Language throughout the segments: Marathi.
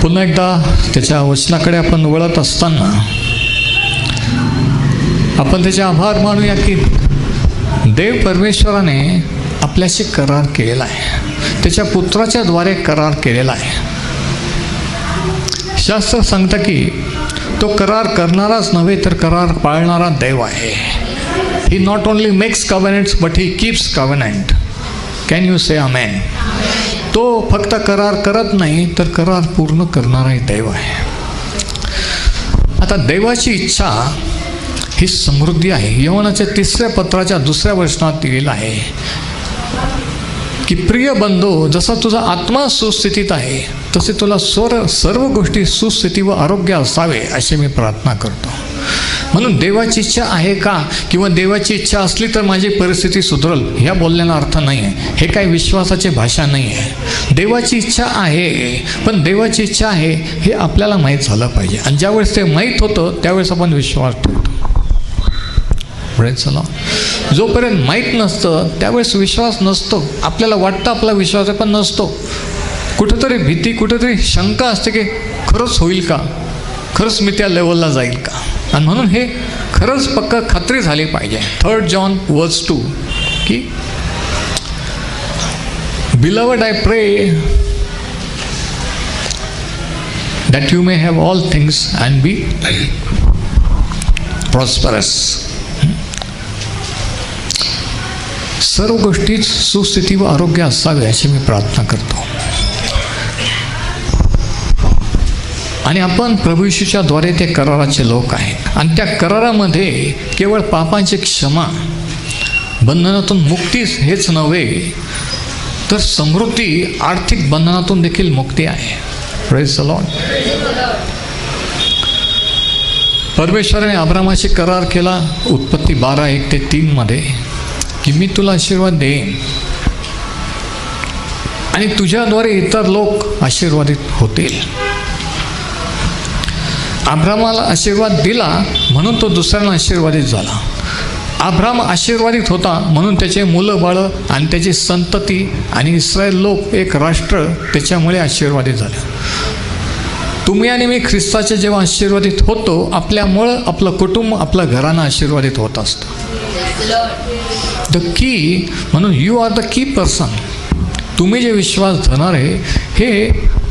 पुन्हा एकदा त्याच्या वचनाकडे आपण वळत असताना आपण त्याचे आभार मानूया की देव परमेश्वराने आपल्याशी करार केलेला आहे, त्याच्या पुत्राच्या द्वारे करार केलेला आहे. शास्त्र सांगतं की तो करार करणाराच नव्हे तर करार पाळणारा देव आहे. He not only makes covenants but he keeps covenant. Can you say amen? तो फक्त करार करत नाही तर करार पूर्ण करणाराही देव आहे. आता देवाची इच्छा ही समृद्धी आहे. योहानाच्या 3 पत्राच्या 2 वचनात दिलेलं आहे की प्रिय बंधू, जसा तुझा आत्मा सुस्थितीत आहे तसे तुला सर्व गोष्टी सुस्थिती व आरोग्य असावे अशी मी प्रार्थना करतो. म्हणून देवाची इच्छा आहे का किंवा देवाची इच्छा असली तर माझी परिस्थिती सुधरल ह्या बोलण्याला अर्थ नाही आहे. हे काही विश्वासाची भाषा नाही आहे. देवाची इच्छा आहे, पण देवाची इच्छा आहे हे आपल्याला माहीत झालं पाहिजे. आणि ज्यावेळेस ते माहीत होतं त्यावेळेस आपण विश्वास ठेवतो. चला, जोपर्यंत माहीत नसतं त्यावेळेस विश्वास नसतो. आपल्याला वाटतं आपला विश्वास आहे पण नसतो. कुठंतरी भीती, कुठंतरी शंका असते की खरंच होईल का, खरंच मी त्या लेवलला जाईल का. आणि म्हणून हे खरंच पक्का खात्री झाली पाहिजे. 3 जॉन वर्स 2 की Beloved, I pray that you may have all things and be prosperous. सर्व गोष्टीत सुस्थिती व आरोग्य असावे अशी मी प्रार्थना करतो. आणि आपण प्रभू येशूच्या द्वारे ते कराराचे लोक आहेत. आणि त्या करारामध्ये केवळ पापांची क्षमा, बंधनातून मुक्तीच हेच नव्हे तर समृद्धी, आर्थिक बंधनातून देखील मुक्ती आहे. Praise the Lord. परमेश्वराने अब्रामाशी करार केला उत्पत्ती 12:1-3 मध्ये की मी तुला आशीर्वाद देईन आणि तुझ्याद्वारे इतर लोक आशीर्वादित होतील. अब्रामाला आशीर्वाद दिला म्हणून तो दुसऱ्यांना आशीर्वादित झाला. अब्राम आशीर्वादित होता म्हणून त्याचे मुलं बाळं आणि त्याची संतती आणि इस्रायल लोक, एक राष्ट्र त्याच्यामुळे आशीर्वादित झाले. तुम्ही आणि मी ख्रिस्ताचे जेव्हा आशीर्वादित होतो, आपल्यामुळं आपलं कुटुंब, आपलं घराणं आशीर्वादित होत असतं. द की, म्हणून you are the key person. तुम्ही जे विश्वास धरणारे हे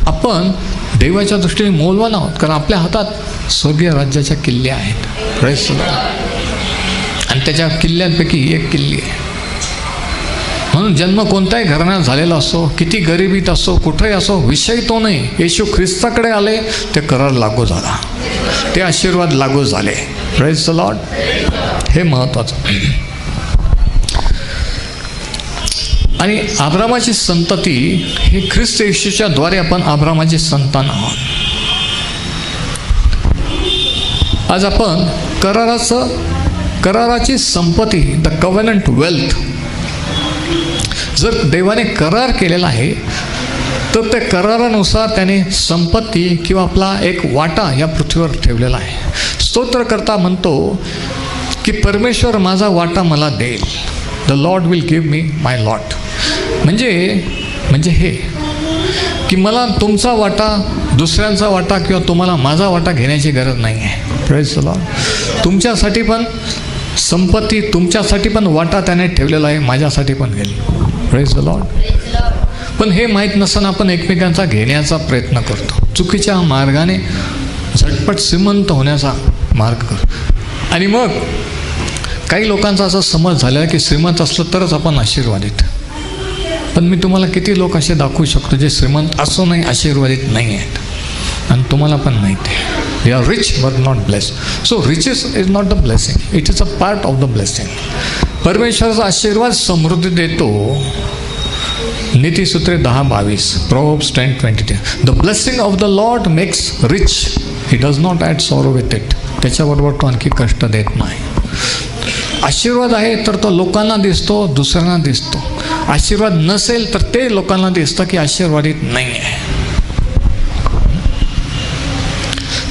आपण देवाच्या दृष्टीने मौल्यवान आहोत, कारण आपल्या हातात स्वर्गीय राज्याच्या किल्ल्या आहेत. Praise the Lord. आणि त्याच्या किल्ल्यांपैकी एक किल्ली आहे. म्हणून जन्म कोणत्याही घराण्यात झालेला असो, किती गरिबीत असो, कुठेही असो, विषय तो नाही. येशू ख्रिस्ताकडे आले, ते करार लागू झाला, ते आशीर्वाद लागू झाले. Praise the Lord. हे महत्त्वाचं. आणि अब्रामाची संतती हे ख्रिस्त येशूच्या द्वारे आपण अब्रामाची संतान आहोत. आज आपण कराराची संपत्ती, द कव्हनंट वेल्थ, जर देवाने करार केलेला आहे तर त्या करारानुसार त्याने संपत्ती किंवा आपला एक वाटा या पृथ्वीवर ठेवलेला आहे. स्तोत्रकर्ता म्हणतो की परमेश्वर माझा वाटा मला देईल. The Lord will give me my lot. म्हणजे हे की मला तुमचा वाटा, दुसऱ्यांचा वाटा किंवा तुम्हाला माझा वाटा घेण्याची गरज नाही आहे. Praise the Lord. तुमच्यासाठी पण संपत्ती, तुमच्यासाठी पण वाटा त्याने ठेवलेला आहे, माझ्यासाठी पण घेईल. Praise the Lord. पण हे माहीत नसताना आपण एकमेकांचा घेण्याचा प्रयत्न करतो, चुकीच्या मार्गाने झटपट श्रीमंत होण्याचा मार्ग करतो. आणि मग काही लोकांचा असा समज झाला की श्रीमंत असलं तरच आपण आशीर्वादित. पण मी तुम्हाला किती लोक असे दाखवू शकतो जे श्रीमंत असूनही आशीर्वादित नाही आहेत, आणि तुम्हाला पण माहिती आहे. They are rich but not blessed. So riches is not the blessing, it is a part of the blessing. परमेश्वराचा आशीर्वाद समृद्धी देतो. नीतिसूत्रे 10:22, Proverbs 10:22. The blessing of the lord makes rich, he does not add sorrow with it. त्याच्याबरोबर तो आणखी कष्ट देत नाही. आशीर्वाद आहे तर तो लोकांना दिसतो, दुसऱ्यांना दिसतो. आशीर्वाद नसेल तर ते लोकांना दिसतं की आशीर्वादित नाही आहे.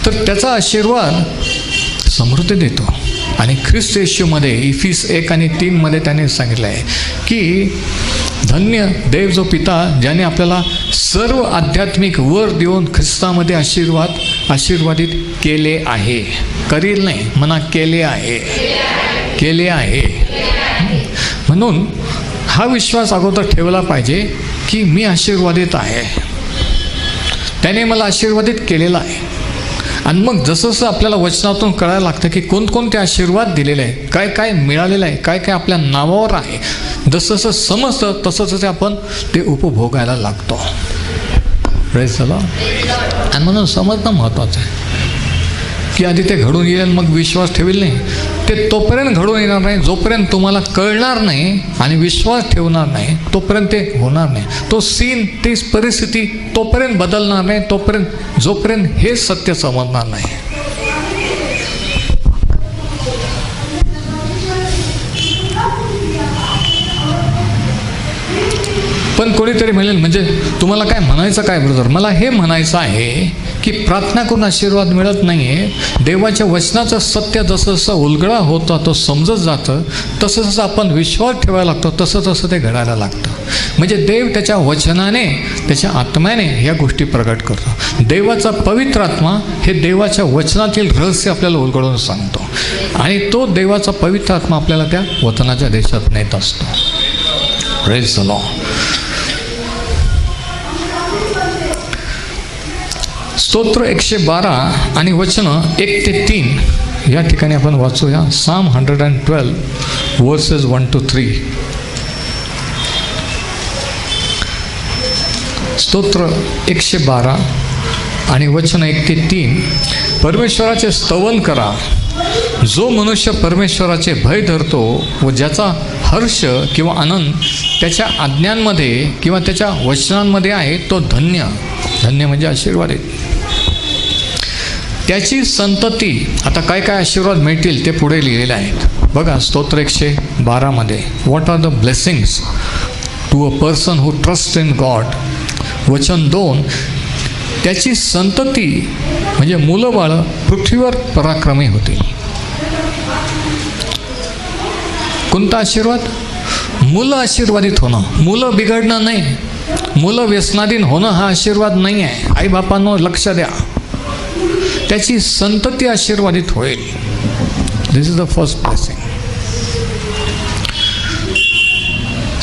तर त्याचा आशीर्वाद समृद्धी देतो. आणि ख्रिस्त येशूमध्ये Ephesians 1:3 त्याने सांगितलं आहे की धन्य देव जो पिता ज्याने आपल्याला सर्व आध्यात्मिक वर देऊन ख्रिस्तामध्ये आशीर्वादित केले आहे. करील नाही म्हणा, केले आहे, केले आहे. म्हणून हा विश्वास अगोदर ठेवला पाहिजे की मी आशीर्वादित आहे, त्याने मला आशीर्वादित केलेला आहे. आणि मग जसं जसं आपल्याला वचनातून कळायला लागतं की कोणकोणते आशीर्वाद दिलेले आहे, काय काय मिळालेलं आहे, काय काय आपल्या नावावर आहे, जसं जसं समजतं तसं तसं आपण ते उपभोगायला लागतो. Praise the Lord. आणि म्हणून समजणं महत्त्वाचं आहे की आधी ते घडून येईल मग विश्वास ठेवेल नाही. ते तोपर्यंत घडून येणार नाही जोपर्यंत तुम्हाला कळणार नाही आणि विश्वास ठेवणार नाही, तोपर्यंत ते होणार नाही. तो सीन, ती परिस्थिती तोपर्यंत बदलणार नाही जोपर्यंत हे सत्य समजणार नाही. पण कोणीतरी म्हणेल म्हणजे तुम्हाला काय म्हणायचं काय ब्रदर? मला हे म्हणायचं आहे की प्रार्थना करून आशीर्वाद मिळत नाही आहे. देवाच्या वचनाचं सत्य जसं जसं उलगडा होता तो समजत जातं, तसं जसं आपण विश्वास ठेवायला लागतो तसं तसं ते घडायला लागतं. म्हणजे देव त्याच्या वचनाने, त्याच्या आत्म्याने ह्या गोष्टी प्रगट करतो. देवाचा पवित्र आत्मा हे देवाच्या वचनातील रहस्य आपल्याला उलगडून सांगतो आणि तो देवाचा पवित्र आत्मा आपल्याला त्या वचनाच्या देशात नेत असतो. Praise the Lord. स्तोत्र 112 आणि वचनं 1 ते 3 या ठिकाणी आपण वाचूया. Psalm 112 verses 1 to 3. स्तोत्र 112 आणि वचन 1 ते 3. परमेश्वराचे स्तवन करा. जो मनुष्य परमेश्वराचे भय धरतो व ज्याचा हर्ष किंवा आनंद त्याच्या आज्ञांमध्ये किंवा त्याच्या वचनांमध्ये आहे तो धन्य. धन्य म्हणजे आशीर्वादित. त्याची संतती. आता काय काय आशीर्वाद मिळतील ते पुढे लिहिलेले आहेत बघा. स्तोत्र 112 मध्ये what are the blessings to a person who trust in God. वचन 2, त्याची संतती म्हणजे मुलं बाळं पृथ्वीवर पराक्रमी होतील. कोणता आशीर्वाद? मुलं आशीर्वादित होणं, मुलं बिघडणं नाही, मुलं व्यसनाधीन होणं हा आशीर्वाद नाही आहे. आईबापांनो लक्ष द्या, त्याची संतती आशीर्वादित होईल. दिस इज द फर्स्ट ब्लेसिंग.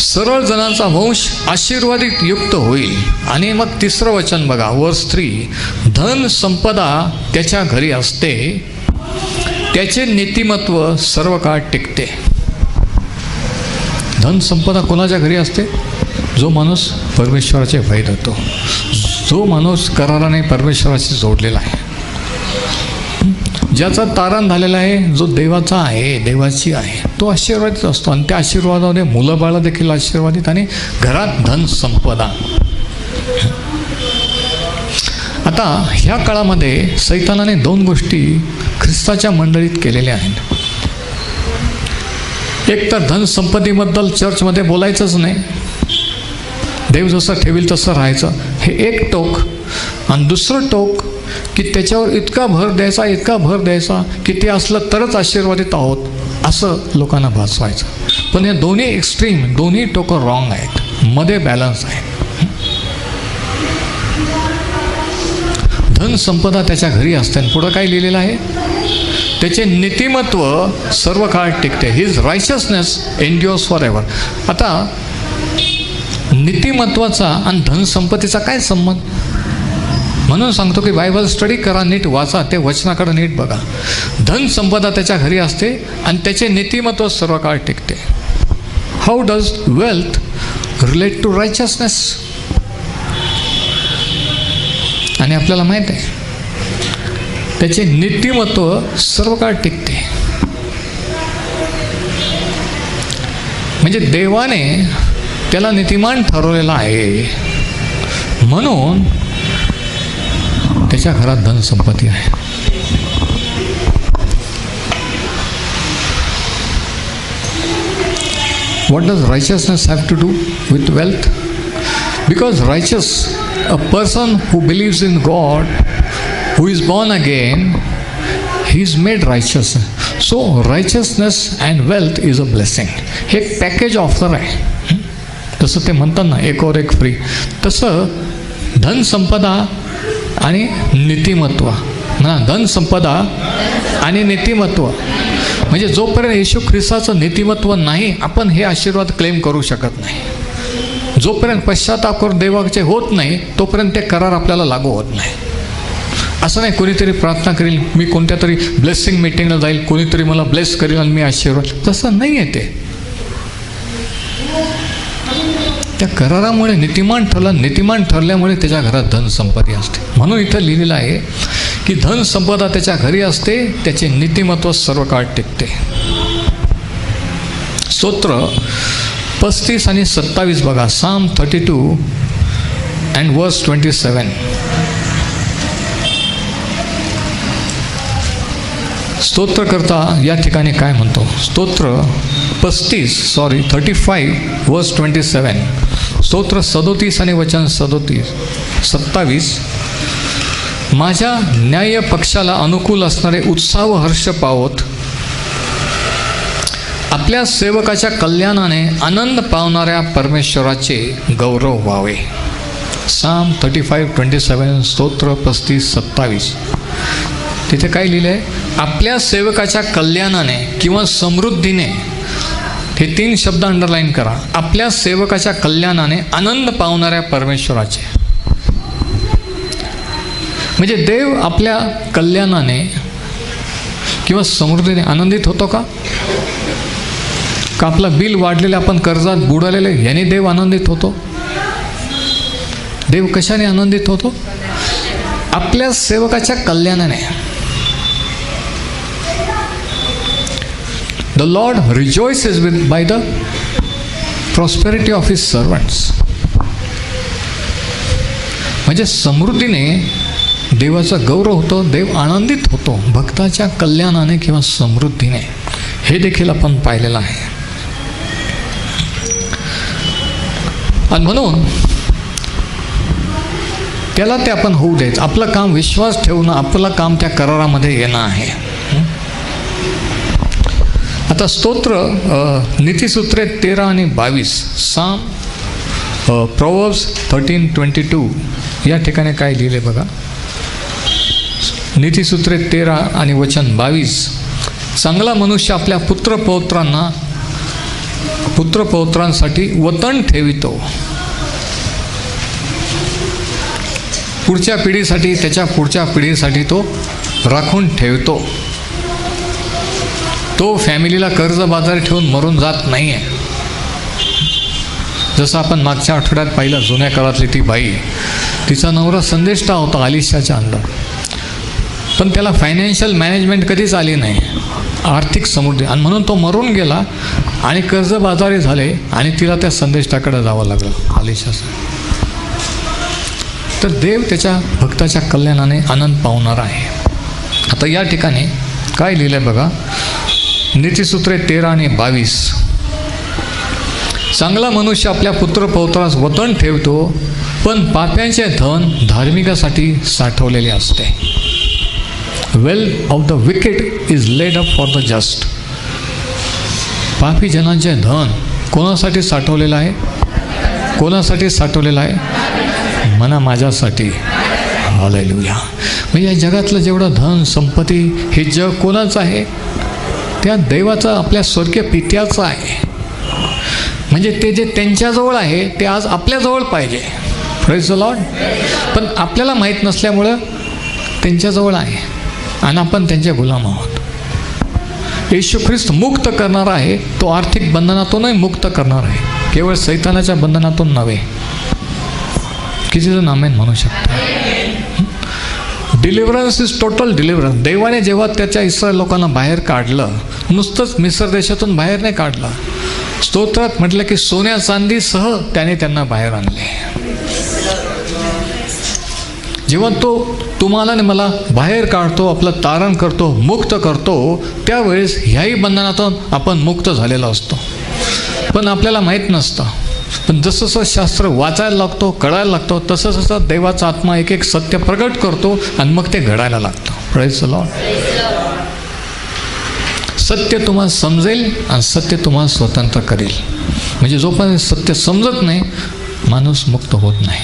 सरळ जणांचा वंश आशीर्वादित युक्त होईल. आणि मग तिसरं वचन बघा, वर्स 3. धन संपदा त्याच्या घरी असते, त्याचे नीतिमत्व सर्व काळ टिकते. धन संपदा कोणाच्या घरी असते? जो माणूस परमेश्वराचे भय धरतो, जो माणूस कराराने परमेश्वराशी जोडलेला आहे, ज्याचा तारण झालेला आहे, जो देवाचा आहे, देवाची आहे, तो आशीर्वादित असतो. आणि त्या आशीर्वादामध्ये मुलं बाळं देखील आशीर्वादित आणि घरात धन संपदा. आता ह्या काळामध्ये सैतानाने 2 गोष्टी ख्रिस्ताच्या मंडळीत केलेल्या आहेत. एक तर धनसंपत्तीबद्दल चर्चमध्ये बोलायचंच नाही, देव जसं ठेवील तसं राहायचं, हे एक टोक. आणि दुसरं टोक की त्याच्यावर इतका भर द्यायचा की ते असलं तरच आशीर्वादित आहोत असं लोकांना भासवायचं. पण हे दोन्ही एक्स्ट्रीम, दोन्ही टोकं रॉंग आहेत, मध्ये बॅलन्स आहे. धन संपदा त्याच्या घरी असते. आणि पुढं काय लिहिलेलं आहे? त्याचे नीतिमत्व सर्व काळ टिकते. His righteousness endures forever. आता नीतिमत्वाचा आणि धनसंपत्तीचा काय संबंध? म्हणून सांगतो की बायबल स्टडी करा, नीट वाचा, ते वचनाकडे नीट बघा. धन संपदा त्याच्या घरी असते आणि त्याचे नीतिमत्व सर्व काळ टिकते. How does wealth relate to righteousness? आणि आपल्याला माहीत आहे त्याचे नीतिमत्व सर्व काळ टिकते. म्हणजे देवाने त्याला नीतिमान ठरवलेला आहे, म्हणून त्याच्या घरात धनसंपत्ती आहे. What does righteousness have to do with wealth? Because righteous, a person who believes in God, who is born again, he is made righteous. So righteousness and wealth is a blessing. हे पॅकेज ऑफर आहे, तसं ते म्हणतात ना, एक और एक फ्री. तसं धनसंपदा आणि नीतिमत्व ना, धनसंपदा आणि नीतिमत्व म्हणजे जोपर्यंत येशू ख्रिस्ताचं नीतिमत्व नाही, आपण हे आशीर्वाद क्लेम करू शकत नाही. जोपर्यंत पश्चाताप करून देवाचे होत नाही, तोपर्यंत ते करार आपल्याला लागू होत नाही. असं नाही कोणीतरी प्रार्थना करेल, मी कोणत्या तरी ब्लेसिंग मीटिंगला जाईल, कोणीतरी मला ब्लेस करेल आणि मी आशीर्वाद, तसं नाही आहे ते. त्या करारामुळे नीतिमान ठरल्यामुळे त्याच्या घरात धनसंपत्ती असते. म्हणून इथं लिहिलेलं आहे की धनसंपदा त्याच्या घरी असते, त्याचे नीतिमत्व सर्व काळ टिकते. स्तोत्र 35 आणि 27 बघा. Psalm 32 and verse 27. स्तोत्रकर्ता या ठिकाणी काय म्हणतो? स्तोत्र 35 verse 27. स्तोत्र 37 आणि वचन 27. माझ्या न्याय पक्षाला अनुकूल असणारे उत्साह व हर्ष पावत, आपल्या सेवकाच्या कल्याणाने आनंद पावणाऱ्या परमेश्वराचे गौरव व्हावे. Psalm 35:27. स्तोत्र 35:27. तिथे काय लिहिलं आहे? आपल्या सेवकाच्या कल्याणाने किंवा समृद्धीने. हे 3 शब्द अंडरलाईन करा. आपल्या सेवकाच्या कल्याणाने आनंद पावणाऱ्या परमेश्वराचे. म्हणजे देव आपल्या कल्याणाने किंवा समृद्धीने आनंदित होतो का? आपलं बिल वाढलेलं, आपण कर्जात बुडालेले, याने देव आनंदित होतो? देव कशाने आनंदित होतो? आपल्या सेवकाच्या कल्याणाने. The Lord rejoices by the prosperity of his servants. म्हणजे समृद्धीने देवाचा गौरव होतो, देव आनंदित होतो भक्ताच्या कल्याणाने किंवा समृद्धीने. हे देखील आपण पाहिलेलं आहे. आणि म्हणून त्याला ते आपण होऊ द्यायचं. आपलं काम विश्वास ठेवणं, आपलं काम त्या करारामध्ये येणं आहे. आता स्तोत्र नीतिसूत्रे 13 आणि 22. Psalm Proverbs 13:22 या ठिकाणी काय लिहिले बघा. नीतिसूत्रे 13 आणि वचन 22. चांगला मनुष्य आपल्या पुत्रपौत्रांसाठी वतन ठेवितो. पुढच्या पिढीसाठी, त्याच्या पुढच्या पिढीसाठी तो राखून ठेवतो. तो फॅमिलीला कर्जबाजारी ठेवून मरून जात नाही आहे. जसं आपण मागच्या आठवड्यात पाहिलं, जुन्या काळातली ती बाई, तिचा नवरा संदेष्टा होता आलिशाच्या अंडर, पण त्याला फायनान्शियल मॅनेजमेंट कधीच आली नाही, आर्थिक समृद्धी, आणि म्हणून तो मरून गेला आणि कर्जबाजारी झाले आणि तिला त्या संदेष्टाकडे जावं लागलं आलिशाचं. तर देव त्याच्या भक्ताच्या कल्याणाने आनंद पावणार आहे. आता या ठिकाणी काय लिहिलं आहे बघा. नीतिसूत्रे 13 आणि 22. चांगला मनुष्य आपल्या पुत्रपौत्रास वतन ठेवतो, पण पाप्यांचे धन धार्मिकासाठी साठवलेले असते. Wealth of the wicked is laid up for the just. पापी जनांचे धन कोणासाठी साठवलेलं आहे? कोणासाठी साठवलेलं आहे? म्हणा माझ्यासाठी. हालेलुया. म्हणजे या जगातलं जेवढं धन संपत्ती, हे जग कोणाचं आहे? त्या देवाचं, आपल्या स्वर्गीय पित्याचं आहे. म्हणजे ते जे त्यांच्याजवळ आहे ते आज आपल्याजवळ पाहिजे. Praise the Lord. पण आपल्याला माहीत नसल्यामुळं त्यांच्याजवळ आहे आणि आपण त्यांचे गुलाम आहोत. येशू ख्रिस्त मुक्त करणार आहे. तो आर्थिक बंधनातूनही मुक्त करणार आहे, केवळ सैतानाच्या बंधनातून नव्हे. किती जण आमेन म्हणू शकतो? डिलिव्हरन्स इज टोटल डिलिव्हरन्स. देवाने जेव्हा त्याच्या इस्रायल लोकांना बाहेर काढलं, नुसतंच मिस्र देशातून बाहेर नाही काढलं, स्तोत्रात म्हटलं की सोन्या चांदीसह त्याने त्यांना बाहेर आणले. जेव्हा तो तुम्हाला आणि मला बाहेर काढतो, आपलं तारण करतो, मुक्त करतो, त्यावेळेस ह्याही बंधनातून आपण मुक्त झालेलो असतो. पण आपल्याला माहीत नसतं. पण जसं जसं शास्त्र वाचायला लागतो, कळायला लागतो, तसं तसं देवाचा आत्मा एक एक सत्य प्रगट करतो आणि मग ते घडायला लागतं. Praise the Lord. सत्य तुम्हाला समजेल आणि सत्य तुम्हाला स्वतंत्र करेल. म्हणजे जोपर्यंत सत्य समजत नाही माणूस मुक्त होत नाही.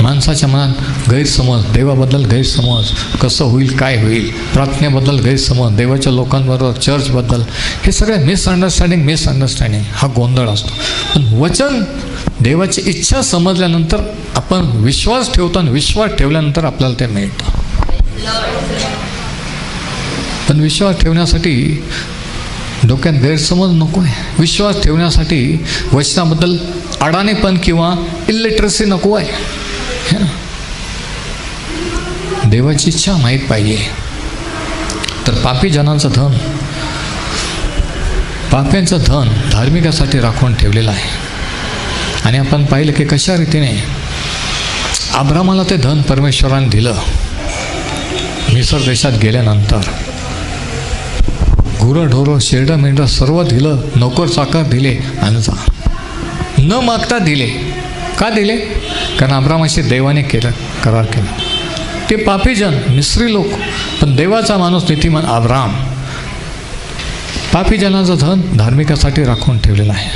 माणसाच्या मनात गैरसमज, देवाबद्दल गैरसमज, कसं होईल काय होईल, प्रार्थनेबद्दल गैरसमज, देवाच्या लोकांबरोबर, चर्चबद्दल, हे सगळे मिसअंडरस्टँडिंग हा गोंधळ असतो. पण वचन, देवाची इच्छा समजल्यानंतर आपण विश्वास ठेवतो आणि विश्वास ठेवल्यानंतर आपल्याला ते मिळतं. पण विश्वास ठेवण्यासाठी डोक्यात गैरसमज नको आहे. विश्वास ठेवण्यासाठी वचनाबद्दल अडाणेपण किंवा इलिटरसी नको आहे. देवाची इच्छा माहीत पाहिजे. तर पापी जनांचं धन, पाप्यांचं धन धार्मिकासाठी राखून ठेवलेलं आहे. आणि आपण पाहिलं की कशा रीतीने अब्रामाला ते धन परमेश्वराने दिलं. मिसर देशात गेल्यानंतर गुरंढोरं, शेरडं मेंढरं सर्व दिलं, नोकर चाकर दिले आणि न मागता दिले. का दिले? कारण अब्रामाशी देवाने केलं, करार केला. ते पापीजन मिस्री लोक, पण देवाचा माणूस नीतिमान अब्राम पापीजनाचं धन धार्मिकासाठी राखून ठेवलेलं आहे.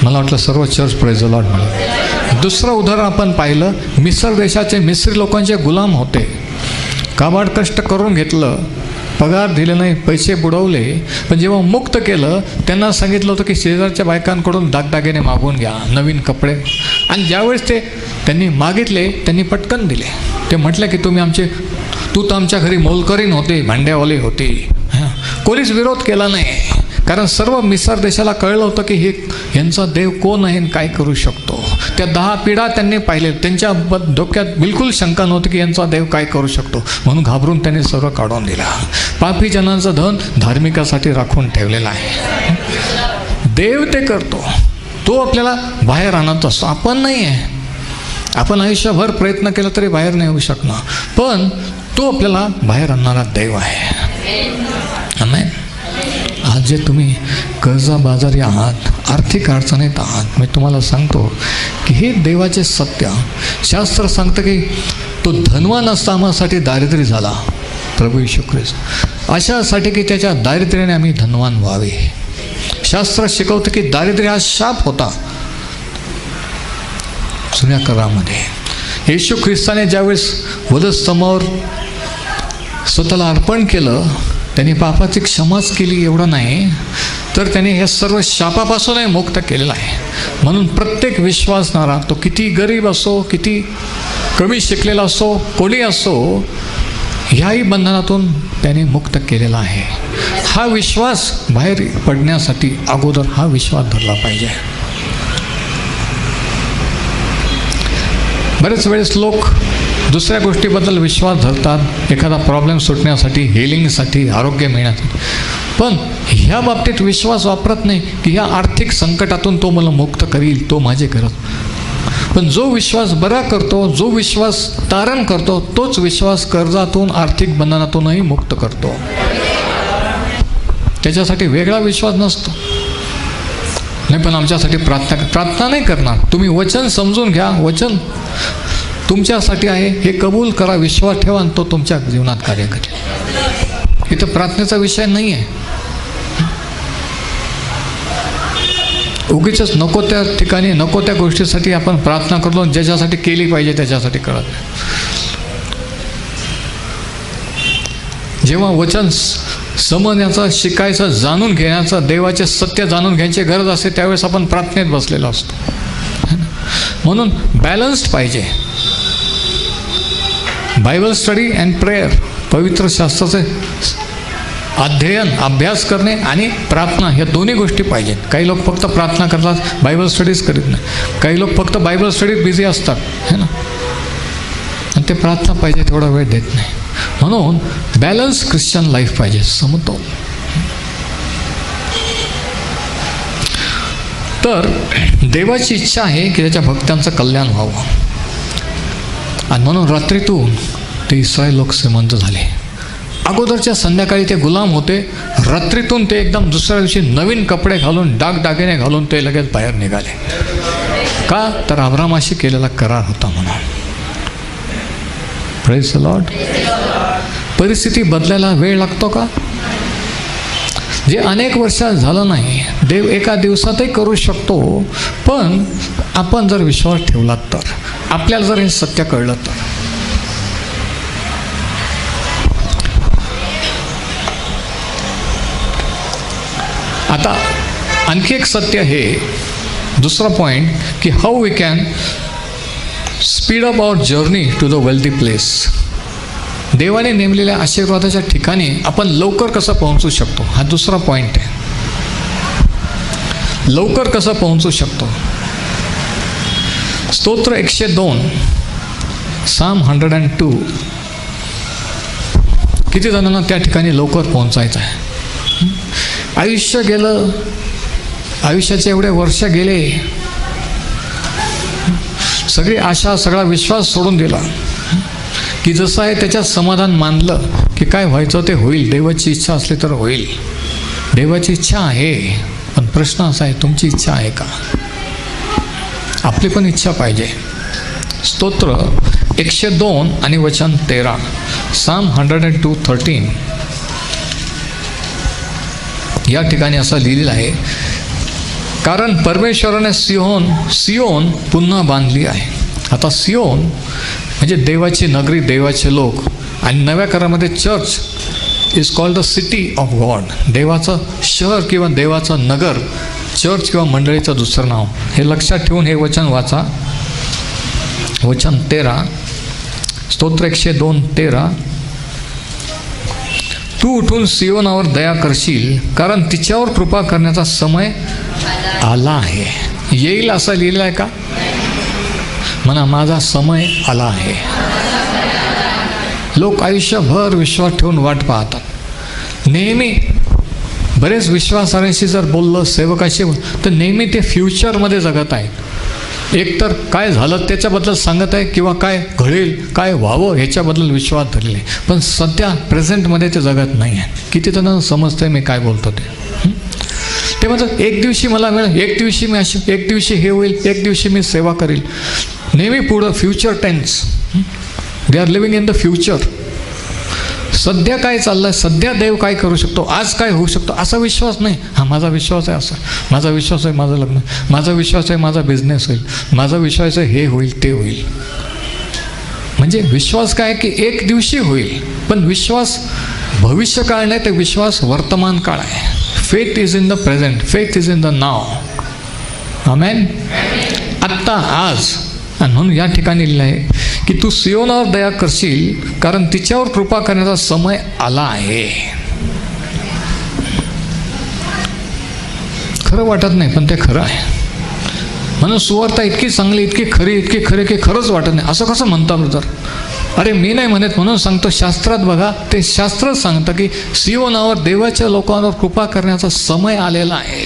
मला वाटलं सर्व चर्च प्रेज द लॉर्ड म्हणून. दुसरं उदाहरण आपण पाहिलं, मिसर देशाचे मिस्री लोकांचे गुलाम होते. काबाड कष्ट करून घेतलं, पगार दिले नाही, पैसे बुडवले. पण जेव्हा मुक्त केलं त्यांना सांगितलं होतं की शेजारच्या बायकांकडून दागदागिने मागून घ्या, नवीन कपडे. आणि ज्यावेळेस त्यांनी मागितले त्यांनी पटकन दिले. ते म्हटलं की तू तर आमच्या घरी मोलकरीण होते, भांड्यावाले होते. कोणीच विरोध केला नाही, कारण सर्व मिसर देशाला कळलं होतं की यांचा देव कोण आहे आणि काय करू शकतो. त्या 10 पिढ्या त्यांनी पाहिले, त्यांच्या डोक्यात बिलकुल शंका नव्हती की यांचा देव काय करू शकतो. म्हणून घाबरून त्यांनी सर्व काढून दिला. पापी जनांचं धन धार्मिकासाठी राखून ठेवलेलं आहे. देव ते करतो, तो आपल्याला बाहेर आणत असतो, आपण नाही आहे. आपण आयुष्यभर प्रयत्न केला तरी बाहेर नाही येऊ शकणार, पण तो आपल्याला बाहेर आणणारा देव आहे. आमेन. आज जे तुम्ही कर्जाबाजारी आहात, आर्थिक अडचणीत आहात, मी तुम्हाला सांगतो की हे देवाचे सत्य. शास्त्र सांगतं की तो धनवान असतानासाठी दारिद्र्य झाला, प्रभू येशू ख्रिस्त, अशासाठी की त्याच्या दारिद्र्याने आम्ही धनवान व्हावे. शास्त्र शिकवतं की दारिद्र्य हा शाप होता. जुन्या करारामध्ये येशू ख्रिस्ताने ज्यावेळेस वधस्तंभावर स्वतःला अर्पण केलं, त्यांनी पापाची क्षमाच केली एवढं नाही, तर त्याने हे सर्व शापापासूनही मुक्त केलेलं आहे. म्हणून प्रत्येक विश्वासणारा, तो किती गरीब असो, किती कमी शिकलेला असो, कोणी असो, ह्याही बंधनातून त्याने मुक्त केलेला आहे. हा विश्वास बाहेर पडण्यासाठी अगोदर हा विश्वास धरला पाहिजे. बरेच वेळेस लोक दुसऱ्या गोष्टीबद्दल विश्वास धरतात, एखादा प्रॉब्लेम सुटण्यासाठी, हिलिंगसाठी, आरोग्य मिळण्यासाठी, पण ह्या बाबतीत विश्वास वापरत नाही की ह्या आर्थिक संकटातून तो मला मुक्त करील, तो माझे करत. पण जो विश्वास बरा करतो, जो विश्वास तारण करतो, तोच विश्वास कर्जातून, आर्थिक बंधनातूनही मुक्त करतो. त्याच्यासाठी वेगळा विश्वास नसतो. नाही, पण आमच्यासाठी प्रार्थना नाही करणार. तुम्ही वचन समजून घ्या, वचन तुमच्यासाठी आहे हे कबूल करा, विश्वास ठेवा आणि तो तुमच्या जीवनात कार्य करेल. इथं प्रार्थनेचा विषय नाही आहे. उगीच नको त्या ठिकाणी नको त्या गोष्टीसाठी आपण प्रार्थना करतो, ज्याच्यासाठी केली पाहिजे त्याच्यासाठी करत नाही. जेव्हा वचन समजण्याचं, शिकायचं, जाणून घेण्याचं, देवाचे सत्य जाणून घ्यायची गरज असते, त्यावेळेस आपण प्रार्थनेत बसलेलो असतो. म्हणून बॅलन्स्ड पाहिजे. बायबल स्टडी अँड प्रेयर, पवित्र शास्त्राचे अध्ययन, अभ्यास करणे आणि प्रार्थना, ह्या दोन्ही गोष्टी पाहिजेत. काही लोक फक्त प्रार्थना करतात, बायबल स्टडीज करीत नाही. काही लोक फक्त बायबल स्टडीत बिझी असतात, है ना, आणि ते प्रार्थना पाहिजे तेवढा वेळ देत नाही. म्हणून बॅलन्स ख्रिश्चन लाईफ पाहिजे, समतोल. तर देवाची इच्छा आहे की त्याच्या भक्तांचं कल्याण व्हावं, आणि म्हणून रात्रीतून ते इस्रायल लोक श्रीमंत झाले. अगोदरच्या संध्याकाळी ते गुलाम होते, रात्रीतून ते एकदम दुसऱ्या दिवशी नवीन कपडे घालून, दागदागिने घालून ते लगेच बाहेर निघाले. का? तर अब्रामाशी केलेला करार होता म्हणून. Praise the Lord. परिस्थिती बदलायला वेळ लागतो का? जे अनेक वर्षात झालं नाही, देव एका दिवसातही करू शकतो. पण आपण जर विश्वास ठेवला तर, आपल्याला जर हे सत्य कळलं तर. आता आणखी एक सत्य हे दुसरा पॉईंट की how we can speed up our journey to the wealthy place. देवाने नेमलेल्या आशीर्वादाच्या ठिकाणी आपण लवकर कसं पोहोचू शकतो, हा दुसरा पॉईंट आहे. लवकर कसं पोहोचू शकतो. स्तोत्र 102, साम 102. किती जणांना त्या ठिकाणी लवकर पोहोचायचं आहे. आयुष्य गेलं, आयुष्याचे एवढे वर्ष गेले, सगळी आशा सगळा विश्वास सोडून दिला की जसं आहे त्याच्यात समाधान मानलं की काय व्हायचं ते होईल, देवाची इच्छा असली तर होईल. देवाची इच्छा आहे, पण प्रश्न असा आहे तुमची इच्छा आहे का. आपली पण इच्छा पाहिजे. स्तोत्र 102 आणि वचन 13, साम 102:13. या ठिकाणी असं लिहिलेलं आहे, कारण परमेश्वराने सियोन पुन्हा बांधली आहे. आता सियोन म्हणजे देवाची नगरी, देवाचे लोक. आणि नव्या करारामध्ये church is called the city of God. देवाचं शहर किंवा देवाचं नगर, चर्च किंवा मंडळीचं दुसरं नाव. हे लक्षात ठेवून हे वचन वाचा. वचन 13, स्तोत्र 102:13. तू उठून सियोनावर दया करशील, कारण तिच्यावर कृपा करण्याचा समय आला आहे. येईल असं लिहिलं आहे का. म्हणा माझा समय आला आहे. लोक आयुष्यभर विश्वास ठेवून वाट पाहतात. नेहमी बरेच विश्वासार्हांशी जर बोललं, सेवकाशी, तर नेहमी ते फ्युचरमध्ये जगत आहेत. एकतर काय झालं त्याच्याबद्दल सांगत आहे किंवा काय घडेल, काय व्हावं ह्याच्याबद्दल विश्वास धरले, पण सध्या प्रेझेंटमध्ये ते जगत नाही आहे. किती जणांना समजतंय मी काय बोलतो ते म्हणतात एक दिवशी मला मिळेल, एक दिवशी मी अशी, एक दिवशी हे होईल, एक दिवशी मी सेवा करेल. नेहमी पुढं future tense. They are living in the future. सध्या काय चाललं आहे, सध्या देव काय करू शकतो, आज काय होऊ शकतो असा विश्वास नाही. हा माझा विश्वास आहे, असा माझा विश्वास आहे, माझं लग्न, माझा विश्वास आहे, माझा बिझनेस होईल, माझा विश्वास आहे, हे होईल ते होईल. म्हणजे विश्वास काय की एक दिवशी होईल, पण विश्वास भविष्य काळ नाही, ते विश्वास वर्तमान काळ आहे. Faith is in the present, faith is in the now. Amen. आत्ता, आज. आणि म्हणून या ठिकाणी लिहिलं आहे की तू सियोनावर दया करशील, कारण तिच्यावर कृपा करण्याचा समय आला आहे. खरं वाटत नाही, पण ते खरं आहे. म्हणून सुवार्ता इतकी चांगली, इतकी खरी, इतकी खरी की खरंच वाटत नाही. असं कसं म्हणता ब्रदर. अरे मी नाही म्हणत, म्हणून सांगतो. शास्त्रात बघा, ते शास्त्रच सांगतं की सियोनावर देवाच्या लोकांवर कृपा करण्याचा समय आलेला आहे.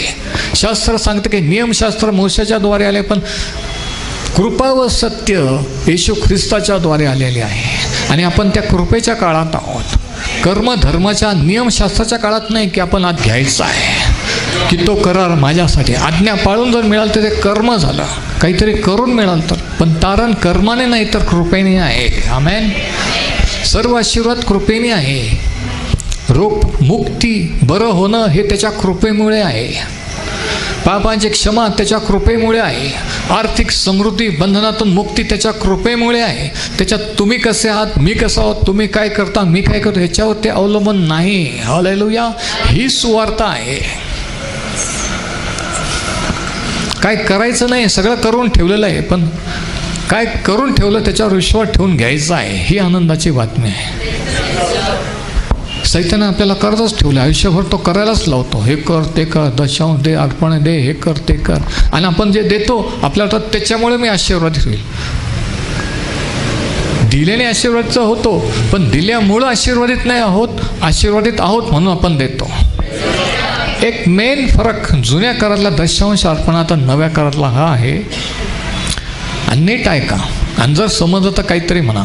शास्त्र सांगतं की नियमशास्त्र मोशेच्या द्वारे आले, पण कृपा व सत्य येशू ख्रिस्ताच्या द्वारे आलेले आहे. आणि आपण त्या कृपेच्या काळात आहोत. कर्मधर्माच्या नियमशास्त्राच्या काळात नाही की आपण आज घ्यायचं आहे की तो करार माझ्यासाठी. आज्ञा पाळून जर मिळालं तर ते कर्म झालं, काहीतरी करून मिळालं तर. पण तारण कर्माने नाही तर कृपेने आहे. आमेन. सर्व आशीर्वाद कृपेने आहे. रोग मुक्ती, बरं होणं हे त्याच्या कृपेमुळे आहे. पापांची क्षमा त्याच्या कृपेमुळे आहे. आर्थिक समृद्धी, बंधनातून मुक्ती त्याच्या कृपेमुळे आहे. त्याच्यात तुम्ही कसे आहात, मी कसा आहोत, तुम्ही काय करता, मी काय करतो ह्याच्यावर ते अवलंबून नाही. हालेलुया. ही सुवार्ता आहे. काय करायचं नाही, सगळं करून ठेवलेलं आहे, पण काय करून ठेवलं त्याच्यावर विश्वास ठेवून घ्यायचा आहे. ही आनंदाची बातमी आहे. सैताने आपल्याला करतच ठेवलं. आयुष्यभर तो करायलाच लावतो. हे कर, ते कर, दशांश दे, अर्पण दे, हे कर, ते कर. आणि आपण जे देतो आपल्याला वाटतं त्याच्यामुळे मी आशीर्वादित होईल. दिल्याने आशीर्वादित होतो, पण दिल्यामुळं आशीर्वादित नाही आहोत, आशीर्वादित आहोत म्हणून आपण देतो. एक मेन फरक जुन्या करातला दशांश अर्पणाचा नव्या करातला हा आहे. आणि नीट ऐका, आणि जर समजलं तर काहीतरी म्हणा.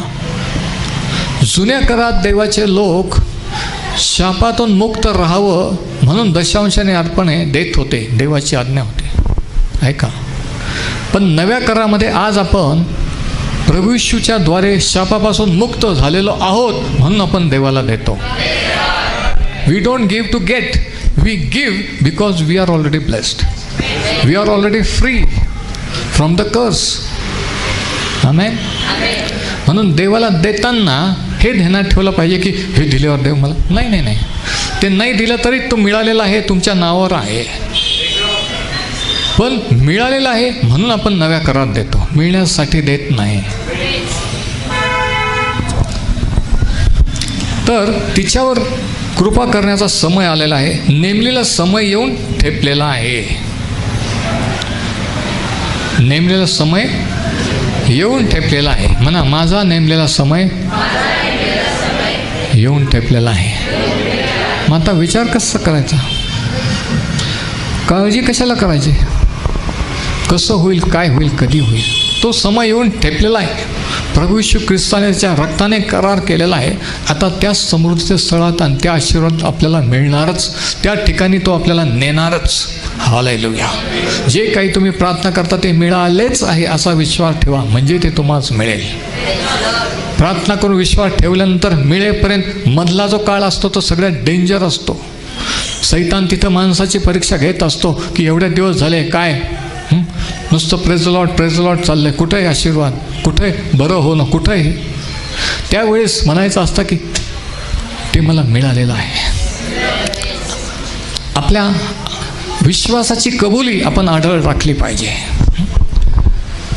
जुन्या करात देवाचे लोक शापातून मुक्त राहावं म्हणून दशांशाने अर्पणे देत होते, देवाची आज्ञा होती. ऐका. पण नव्या करामध्ये आज आपण प्रभू येशूच्या द्वारे शापापासून मुक्त झालेलो आहोत म्हणून आपण देवाला देतो. We don't give to get, we give because we are already blessed. We are already free from the curse. Amen. म्हणून देवाला देताना हे ध्यानात ठेवलं पाहिजे की हे दिल्यावर देव मला नाही. ते नाही दिलं तरी तो मिळालेला आहे, तुमच्या नावावर आहे. पण मिळालेला आहे म्हणून आपण नव्या करारात देतो, मिळण्यासाठी देत नाही. तर तिच्यावर कृपा करण्याचा समय आलेला आहे. नेमलेला समय येऊन ठेपलेला आहे. नेमलेला समय येऊन ठेपलेला आहे. म्हणा, माझा नेमलेला समय येऊन ठेपलेला आहे. मग आता विचार कसा करायचा? काळजी कशाला करायची? कसं होईल, काय होईल, कधी होईल? तो समय येऊन ठेपलेला आहे. प्रभू येशू ख्रिस्ताने त्याच्या रक्ताने करार केलेला आहे. आता त्या समृद्धीच्या स्थळात आणि त्या आशीर्वाद आपल्याला मिळणारच. त्या ठिकाणी तो आपल्याला नेणारच. हालेलुया. जे काही तुम्ही प्रार्थना करता ते मिळालेच आहे असा विश्वास ठेवा, म्हणजे ते तुम्हालाच मिळेल. प्रार्थना करून विश्वास ठेवल्यानंतर मिळेपर्यंत मधला जो काळ असतो तो सगळ्यात डेंजर असतो. सैतान तिथं माणसाची परीक्षा घेत असतो की एवढे दिवस झाले काय नुसतं प्रेज द लॉर्ड चाललंय, कुठे आहे आशीर्वाद, कुठे बरं होणं, कुठे आहे? त्यावेळेस म्हणायचं असतं की ते मला मिळालेलं आहे. आपल्या विश्वासाची कबुली आपण आढळ राखली पाहिजे.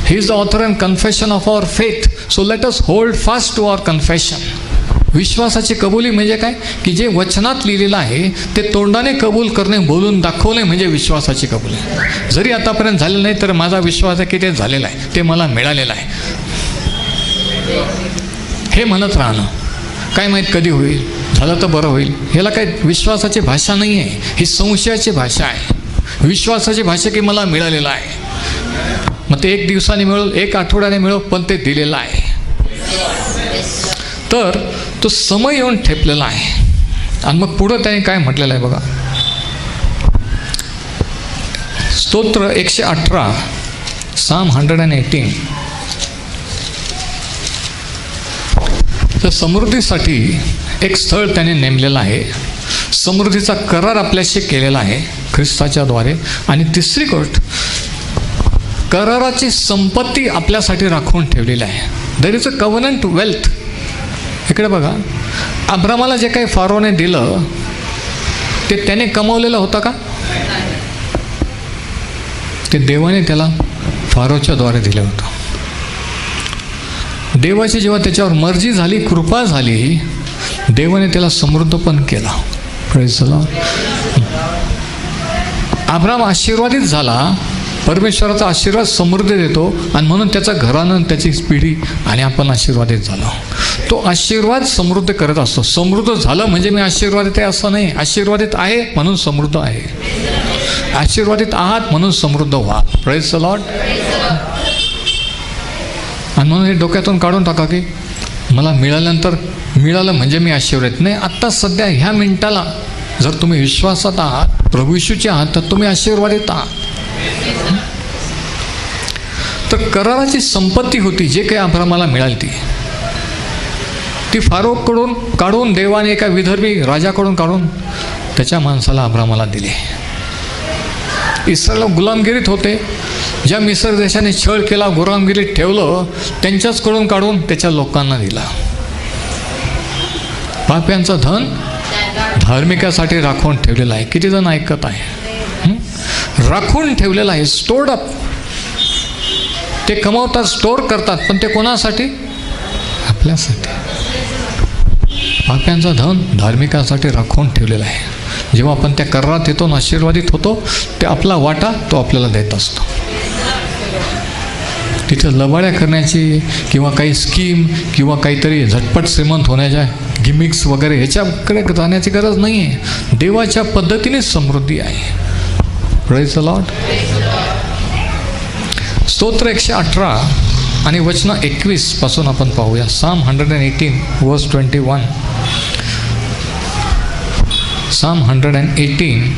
He is the author and confession of our faith, so let us hold fast to our confession. विश्वासाची कबुली म्हणजे काय? की जे वचनात लिहिलेलं आहे ते तोंडाने कबूल करणे, बोलून दाखवणे म्हणजे विश्वासाची कबुली. जरी आतापर्यंत झालेलं नाही तर माझा विश्वास आहे की ते झालेलं आहे, ते मला मिळालेलं आहे, हे म्हणत राहणं. काय माहीत कधी होईल, झालं तर बरं होईल. ह्याला काही विश्वासाची भाषा नाही आहे, ही संशयाची भाषा आहे. विश्वासाची भाषा की मला मिळालेलं आहे. मग ते 1 दिवसाने मिळो, 1 आठवड्याने मिळो, पण ते दिलेलं आहे. तर तो समय येऊन ठेपलेला आहे. आणि मग पुढं त्याने काय म्हटलेलं आहे बघा. स्तोत्र 118, Psalm 118. तर समृद्धीसाठी एक स्थळ त्याने नेमलेलं आहे. समृद्धीचा करार आपल्याशी केलेला आहे ख्रिस्ताच्या द्वारे. आणि तिसरी गोष्ट, कराराची संपत्ती आपल्यासाठी राखून ठेवलेली आहे. There is a covenant wealth. इकडे बघा, अब्रामाला जे काही फारोने दिलं ते त्याने कमवलेलं होतं का? ते देवाने त्याला फारोच्या द्वारे दिलं होतं. देवाची जेव्हा त्याच्यावर मर्जी झाली, कृपा झाली, देवाने त्याला समृद्ध पण केला. Praise the Lord. अब्राम आशीर्वादित झाला. परमेश्वराचा आशीर्वाद समृद्धी देतो आणि म्हणून त्याचं घरानं, त्याची पिढी आणि आपण आशीर्वादित झालो. तो आशीर्वाद समृद्ध करत असतो. समृद्ध झालं म्हणजे मी आशीर्वादित आहे असं नाही. आशीर्वादित आहे म्हणून समृद्ध आहे. आशीर्वादित आहात म्हणून समृद्ध व्हा. Praise the Lord. आणि म्हणून हे डोक्यातून काढून टाका की मला मिळाल्यानंतर मिळालं म्हणजे मी आशीर्वादित नाही. आत्ता सध्या ह्या मिनिटाला जर तुम्ही विश्वासात आहात, प्रभू येशूचे आहात, तर तुम्ही आशीर्वादित आहात. तर कराराची संपत्ती होती जे काही अब्रामाला मिळाली ती फारोकडून काढून देवाने एका विदर्भी राजाकडून काढून त्याच्या माणसाला अब्रामाला दिले. इस्रायल गुलामगिरीत होते. ज्या मिस्र देशाने छळ केला, गुलामगिरीत ठेवलं, त्यांच्याचकडून काढून त्याच्या लोकांना दिला. पाप्यांचं धन धार्मिकासाठी राखून ठेवलेलं आहे. किती जण ऐकत आहे? राखून ठेवलेलं आहे. Stored up. ते कमवतात, स्टोअर करतात, पण ते कोणासाठी? आपल्यासाठी. पाप्यांचं धन धार्मिकासाठी राखून ठेवलेलं आहे. जेव्हा आपण त्या करारात येतो, आशीर्वादित होतो, ते आपला वाटा तो आपल्याला देत असतो. तिथं लबाड्या करण्याची किंवा काही स्कीम किंवा काहीतरी झटपट श्रीमंत होण्याच्या गिमिक्स वगैरे ह्याच्याकडे जाण्याची गरज नाही आहे. देवाच्या पद्धतीनेच समृद्धी आहे. Praise the Lord. स्तोत्र 118 आणि वचन 21 पासून आपण पाहूया. Psalm 118 verse 21. Psalm 118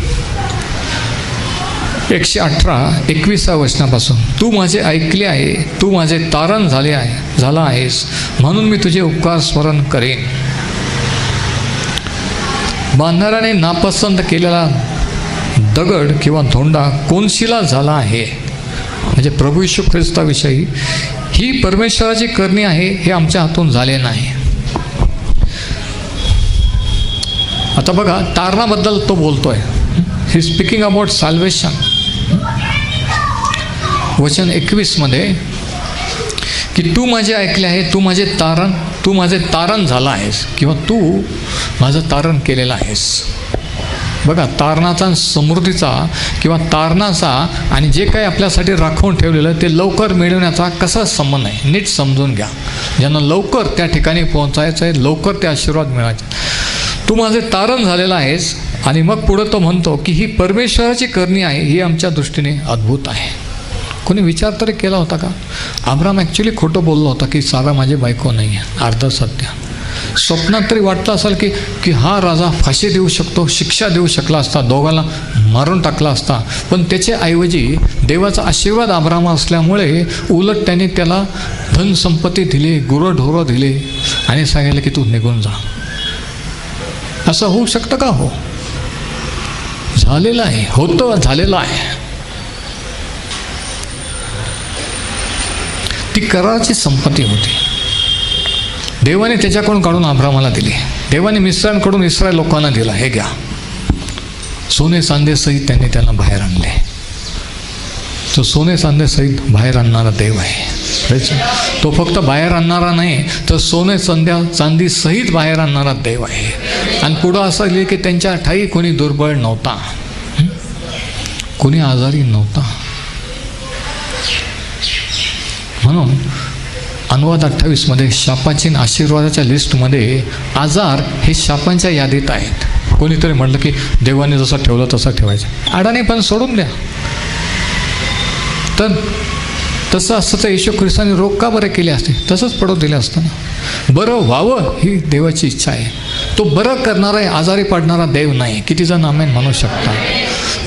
118-21 वचनापासून. तू माझे ऐकले आहे, तू माझे तारण झाला आहेस, म्हणून मी तुझे उपकार स्मरण करेन. बांधणाऱ्याने नापसंत केलेला दगड किंवा धोंडा कोनशिला झाला आहे. म्हणजे प्रभू येशू ख्रिस्ताविषयी ही परमेश्वराची करणी आहे, हे आमच्या हातून झाले नाही. आता बघा, तारणाबद्दल तो बोलतोय. He speaking about solvation. वचन 21 मध्ये की तू माझे ऐकले आहे, तू माझे तारण झाला आहेस किंवा तू माझं तारण केलेलं आहेस. बघा, तारणाचा, समृद्धीचा किंवा तारणाचा आणि जे काही आपल्यासाठी राखून ठेवलेलं ते लवकर मिळवण्याचा कसा संबंध आहे, नीट समजून घ्या. ज्यांना लवकर त्या ठिकाणी पोहोचायचं आहे, लवकर ते आशीर्वाद मिळायचे. तू माझे तारण झालेलं आहेस. आणि मग पुढं तो म्हणतो की ही परमेश्वराची करणी आहे, ही आमच्या दृष्टीने अद्भुत आहे. कोणी विचार तरी केला होता का? अब्राम ॲक्च्युली खोटं बोललो होता की सारा माझी बायको नाही आहे, अर्ध सत्य. स्वप्नात तरी वाटलं असेल की हा राजा फाशी देऊ शकतो, शिक्षा देऊ शकला असता, दोघांना मारून टाकला असता. पण त्याच्या ऐवजी देवाचा आशीर्वाद अब्राम असल्यामुळे उलट त्याने त्याला धनसंपत्ती दिली, गुरंढोरं दिले आणि सांगितलं की तू निघून जा. असं होऊ शकतं का? हो, झालेलं आहे, होतं, झालेलं आहे. ती कराराची संपत्ती होती. देवाने त्याच्याकडून काढून अब्रामाला दिली. देवाने मिस्रांकडून इस्रायल लोकांना दिला, हे घ्या. सोने चांदीसहित त्यांनी त्यांना बाहेर आणले. तो सोने चांदीसहित बाहेर आणणारा देव आहे. तो फक्त बाहेर आणणारा नाही, तर सोने चांदीसहित बाहेर आणणारा देव आहे. आणि पुढं असं लिहिलं की त्यांच्या ठाई कोणी दुर्बळ नव्हता, कोणी आजारी नव्हता. म्हणून अनुवाद 28 मध्ये शापाची आणि आशीर्वादाच्या लिस्टमध्ये आजार हे शापांच्या यादीत आहेत. कोणीतरी म्हटलं की देवाने जसं ठेवलं तसं ठेवायचं, अडाणी पण सोडून द्या. तर तसं असतं तर येशू ख्रिस्ताने रोग का बरे केले असते? तसंच पडू दिले असतं ना. बरं व्हावं ही देवाची इच्छा आहे. तो बरं करणारा आहे, आजारी पडणारा देव नाही. किती जण आमेन म्हणू शकता?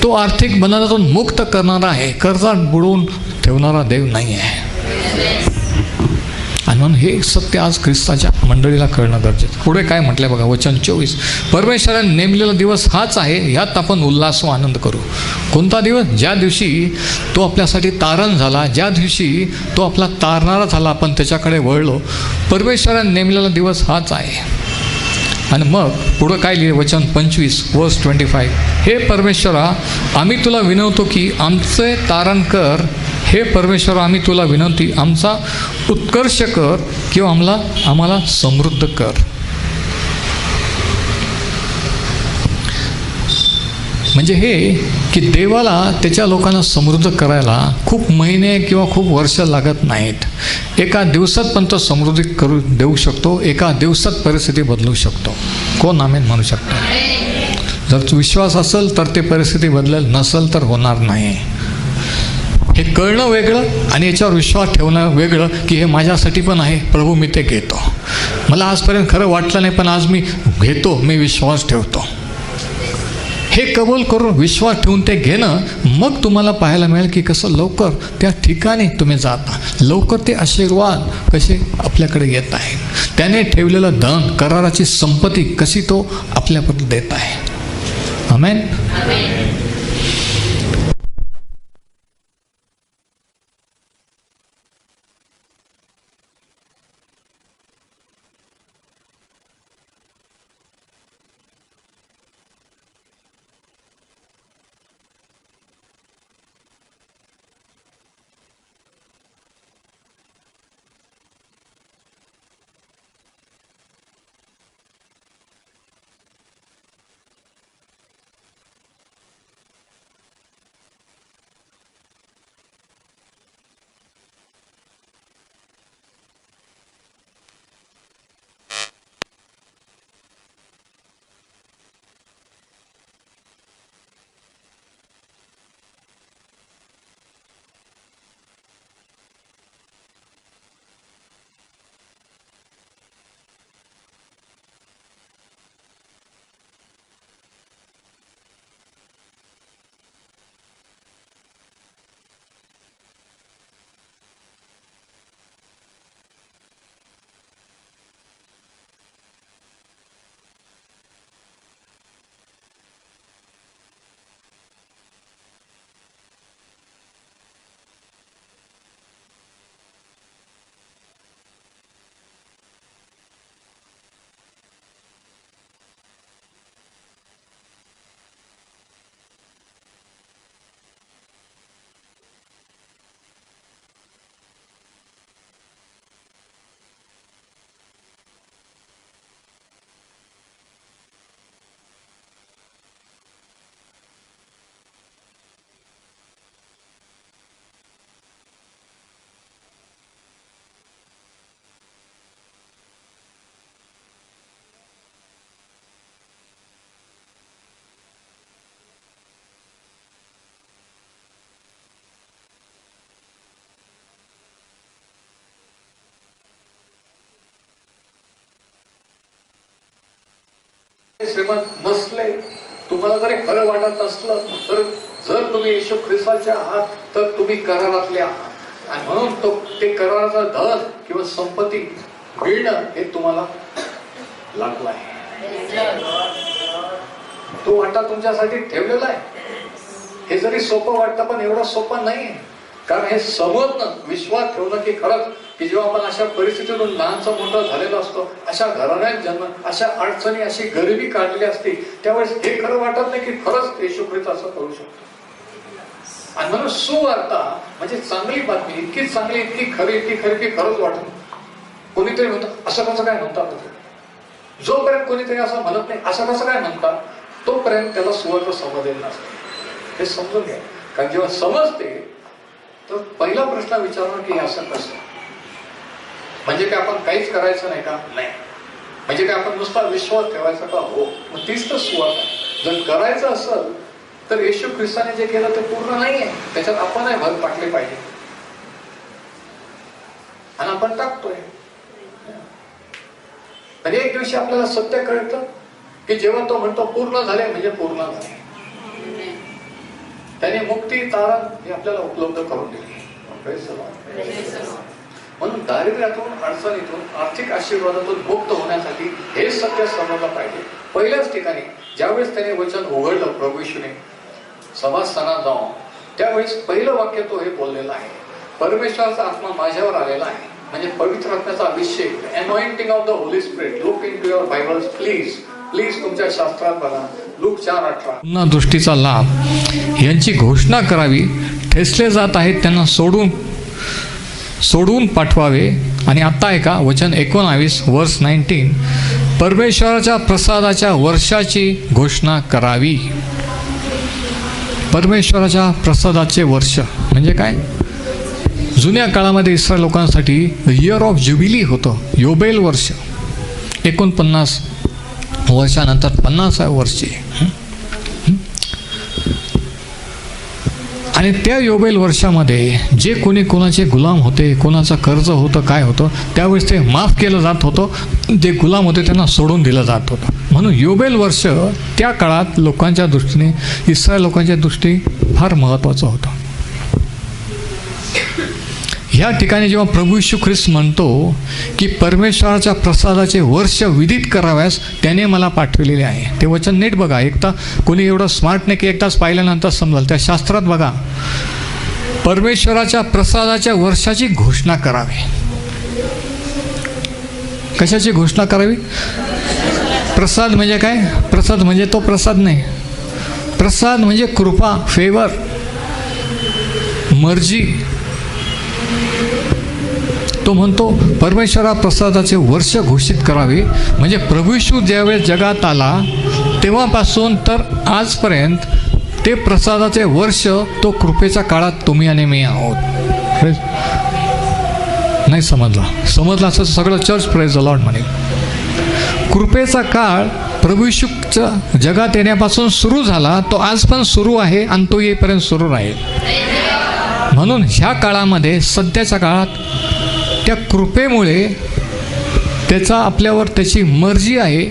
तो आर्थिक बंधनातून मुक्त करणारा आहे, कर्जात बुडवून ठेवणारा देव नाही आहे. आणि म्हणून हे सत्य आज ख्रिस्ताच्या मंडळीला कळणं गरजेचं. पुढे काय म्हटलंय बघा, वचन 24. परमेश्वराने नेमलेला दिवस हाच आहे, ह्यात आपण उल्हास व आनंद करू. कोणता दिवस? ज्या दिवशी तो आपल्यासाठी तारण झाला, ज्या दिवशी तो आपला तारणारा झाला, आपण त्याच्याकडे वळलो. परमेश्वराने नेमलेला दिवस हाच आहे. आणि मग पुढं काय लिहिलं, वचन 25 वर्स 25. हे परमेश्वरा, आम्ही तुला विनवतो की आमचे तारण कर. हे परमेश्वरा, आम्ही तुला विनंती, आमचा उत्कर्ष कर किंवा आम्हाला समृद्ध कर. म्हणजे हे की देवाला त्याच्या लोकांना समृद्ध करायला खूप महिने किंवा खूप वर्ष लागत नाहीत. एका दिवसात पण तो समृद्धी करू देऊ शकतो, एका दिवसात परिस्थिती बदलू शकतो. कोण आमेन म्हणू शकतो? जर विश्वास असेल तर ते परिस्थिती बदलेल, नसेल तर होणार नाही. हे कळणं वेगळं आणि याच्यावर विश्वास ठेवणं वेगळं की हे माझ्यासाठी पण आहे, प्रभू मी ते घेतो. मला आजपर्यंत खरं वाटलं नाही, पण आज मी घेतो, मी विश्वास ठेवतो. हे कबूल करून विश्वास ठेवून ते घेणं, मग तुम्हाला पाहायला मिळेल की कसं लवकर त्या ठिकाणी तुम्ही जाता, लवकर ते आशीर्वाद कसे आपल्याकडे येत आहे. त्याने ठेवलेलं धन, कराराची संपत्ती कशी तो आपल्यापर्यंत देत आहे. आमेन. श्रीमंत नसले, तुम्हाला जरी खरं वाटत असलं तर जर तुम्ही येशू ख्रिस्ताचे आहात तर तुम्ही करारातले आहात, आणि म्हणून ते कराराचा धन किंवा संपत्ती मिळणं हे तुम्हाला लागलं आहे. तो वाटा तुमच्यासाठी ठेवलेला आहे. हे जरी सोपं वाटतं पण एवढं सोपं नाही, कारण हे समजणं, विश्वास ठेवणं की खरंच की जेव्हा आपण अशा परिस्थितीतून लहानचा मोठा झालेला असतो, अशा घराण्यात जन्म, अशा अडचणी, अशी गरिबी काढलेली असते, त्यावेळेस हे खरं वाटत नाही की खरंच येशू ख्रिस्त असं करू शकतो. आणि म्हणून सुवार्ता म्हणजे चांगली बातमी, इतकी चांगली, इतकी खरी की खरंच वाटत. कोणीतरी म्हणतं असं कसं काय म्हणतात, जोपर्यंत कोणीतरी असं म्हणत नाही असं कसं काय म्हणतात, तोपर्यंत त्याला सुवार्ता समजलेलं नसतं. हे समजून घ्या, कारण जेव्हा समजते तर पहिला प्रश्न विचारणं की असं कसं, म्हणजे काय आपण काहीच करायचं नाही का? नाही. म्हणजे काय आपण नुसता विश्वास ठेवायचा का? हो. मग तीच तर सुवार्ता. जर करायचं असेल तर येशू ख्रिस्ताने जे केलं ते पूर्ण नाहीये, त्याच्यात आपणही भर टाकले पाहिजे, आणि आपण टाकतोय. आणि एक दिवशी आपल्याला सत्य कळतं की जेव्हा तो म्हणतो पूर्ण झाले म्हणजे पूर्ण झाले, त्याने मुक्ती, तारण हे आपल्याला उपलब्ध करून दिली. म्हणून दारिद्र्यातून, अडचणीतून, आर्थिक आशीर्वादातून मुक्त होण्यासाठी हे सत्य समजलं पाहिजे. पहिल्याच ठिकाणी ज्यावेळेस त्याने वचन उघडलं प्रभू येशूने समाजस्थानात जाऊन, त्यावेळेस पहिलं वाक्य तो हे बोललेलं आहे, परमेश्वराचा आत्मा माझ्यावर आलेला आहे, म्हणजे पवित्र आत्म्याचा अभिषेक, anointing of the holy spirit. Look into your Bibles please तुमच्या शास्त्रात बघा, लूक 4:18. दृष्टीचा लाभ यांची घोषणा करावी, ठेचले जात आहेत त्यांना सोडून पाठवावे. आणि आता ऐका वचन 19 वर्स 19, परमेश्वराच्या प्रसादाच्या वर्षाची घोषणा करावी. परमेश्वराच्या प्रसादाचे वर्ष म्हणजे काय? जुन्या काळामध्ये इस्रायल लोकांसाठी इयर ऑफ ज्युबिली होतं, योबेल वर्ष. 49 वर्षानंतर 50व्या वर्षी, आणि त्या योबेल वर्षामध्ये जे कोणाचे गुलाम होते, कोणाचं कर्ज होतं, काय होतं, त्यावेळेस ते माफ केलं जात होतं. जे गुलाम होते त्यांना सोडून दिलं जात होतं. म्हणून योबेल वर्ष त्या काळात लोकांच्या दृष्टीने, इस्रायल लोकांच्या दृष्टीने फार महत्त्वाचं होतं. ह्या ठिकाणी जेव्हा प्रभू येशू ख्रिस्त म्हणतो की परमेश्वराच्या प्रसादाचे वर्ष विदित कराव्यास त्याने मला पाठवलेले आहे, ते वचन नीट बघा. एकदा कोणी एवढं स्मार्ट नाही की एकदाच पाहिल्यानंतर समजाल. त्या शास्त्रात बघा, परमेश्वराच्या प्रसादाच्या वर्षाची घोषणा करावी. कशाची घोषणा करावी? प्रसाद म्हणजे काय? प्रसाद म्हणजे तो प्रसाद नाही. प्रसाद म्हणजे कृपा, फेवर, मर्जी. तो म्हणतो परमेश्वरा प्रसादाचे वर्ष घोषित करावे, म्हणजे प्रभू येशू ज्यावेळेस जगात आला तेव्हापासून तर आजपर्यंत ते प्रसादाचे वर्ष, तो कृपेच्या काळात तुम्ही आणि मी आहोत. नाही समजला असं सगळं चर्च प्रेज द लॉर्ड म्हणेल. कृपेचा काळ प्रभू येशूच्या जगात येण्यापासून सुरू झाला, तो आज पण सुरू आहे आणि तो येईपर्यंत सुरू राहील. म्हणून ह्या काळामध्ये, सध्याच्या काळात त्या कृपेमुळे त्याचा आपल्यावर त्याची मर्जी आहे,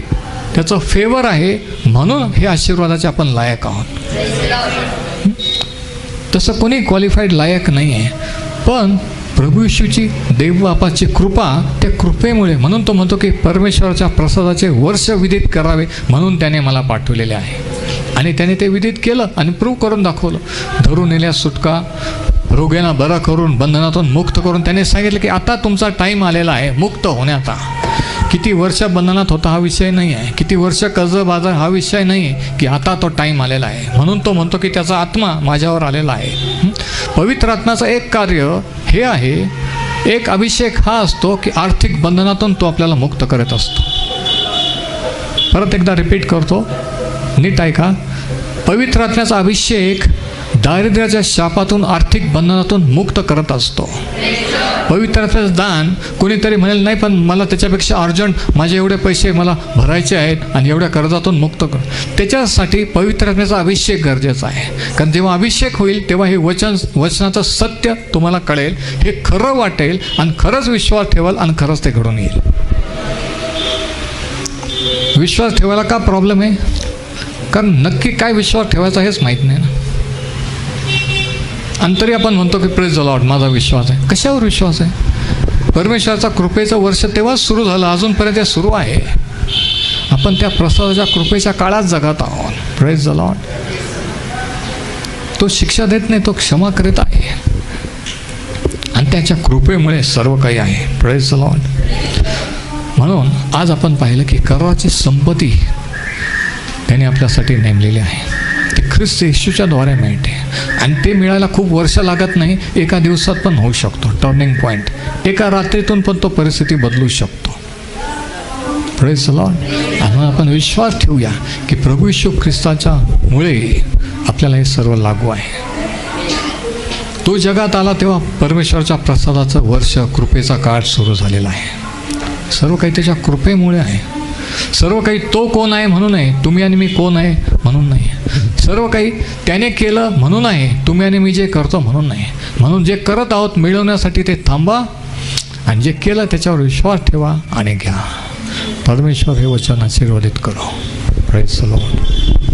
त्याचं फेवर आहे, म्हणून हे आशीर्वादाचे आपण लायक आहोत. तसं कोणी क्वालिफाईड लायक नाही आहे, पण प्रभू येशूची देवबापाची कृपा, त्या कृपेमुळे, म्हणून तो म्हणतो की परमेश्वराच्या प्रसादाचे वर्ष विदित करावे, म्हणून त्याने मला पाठवलेले आहे. आणि त्याने ते विदित केलं आणि प्रूव्ह करून दाखवलं. धरून नेल्यास सुटका, रोग्यांना बरं करून, बंधनातून मुक्त करून त्याने सांगितलं की आता तुमचा टाईम आलेला आहे मुक्त होण्याचा. किती वर्ष बंधनात होता हा विषय नाही आहे, किती वर्ष कर्ज बाजार हा विषय नाही आहे, की आता तो टाईम आलेला आहे. म्हणून तो म्हणतो की त्याचा आत्मा माझ्यावर आलेला आहे. पवित्र आत्म्याचं एक कार्य हे आहे, एक अभिषेक हा असतो की आर्थिक बंधनातून तो आपल्याला मुक्त करत असतो. परत एकदा रिपीट करतो, नीट ऐका. पवित्र आत्म्याचा अभिषेक दारिद्र्याच्या शापातून, आर्थिक बंधनातून मुक्त करत असतो. पवित्र आत्म्याचं दान, कोणीतरी म्हणेल नाही पण मला त्याच्यापेक्षा अर्जंट, माझे एवढे पैसे मला भरायचे आहेत आणि एवढ्या कर्जातून मुक्त कर, त्याच्यासाठी पवित्र आत्म्याचा अभिषेक गरजेचा आहे. कारण जेव्हा अभिषेक होईल तेव्हा हे वचनाचं सत्य तुम्हाला कळेल, हे खरं वाटेल आणि खरंच विश्वास ठेवाल आणि खरंच ते घडून येईल. विश्वास ठेवायला का प्रॉब्लेम आहे? कारण नक्की काय विश्वास ठेवायचा हेच माहीत नाही ना. आणि तरी आपण म्हणतो की प्रेज द लॉर्ड, माझा विश्वास आहे. कशावर विश्वास आहे? परमेश्वराचा कृपेचं वर्ष तेव्हाच सुरू झालं, अजूनपर्यंत ते सुरू आहे. आपण त्या प्रसादाच्या कृपेच्या काळात जगत आहोत. Praise the Lord. तो शिक्षा देत नाही, तो क्षमा करीत आहे आणि त्याच्या कृपेमुळे सर्व काही आहे. Praise the Lord. म्हणून आज आपण पाहिलं की कराराची संपत्ती त्याने आपल्यासाठी नेमलेली आहे. ती ख्रिस्त येशूच्या द्वारे मिळते आणि ते मिळायला खूप वर्ष लागत नाही, एका दिवसात पण होऊ शकतो. टर्निंग पॉईंट, एका रात्रीतून पण तो परिस्थिती बदलू शकतो. Praise the Lord. आणि आपण विश्वास ठेवूया की प्रभू येशू ख्रिस्ताच्या मुळे आपल्याला हे सर्व लागू आहे. तो जगात आला तेव्हा परमेश्वराच्या प्रसादाचं वर्ष, कृपेचा काळ सुरू झालेला आहे. सर्व काही त्याच्या कृपेमुळे आहे. सर्व काही तो कोण आहे म्हणून आहे, तुम्ही आणि मी कोण आहे म्हणून नाही. सर्व काही त्याने केलं म्हणून आहे, तुम्ही आणि मी जे करतो म्हणून नाही. म्हणून जे करत आहोत मिळवण्यासाठी ते थांबा आणि जे केलं त्याच्यावर विश्वास ठेवा आणि घ्या. परमेश्वर हे वचन आशीर्वादित करो. Praise the Lord.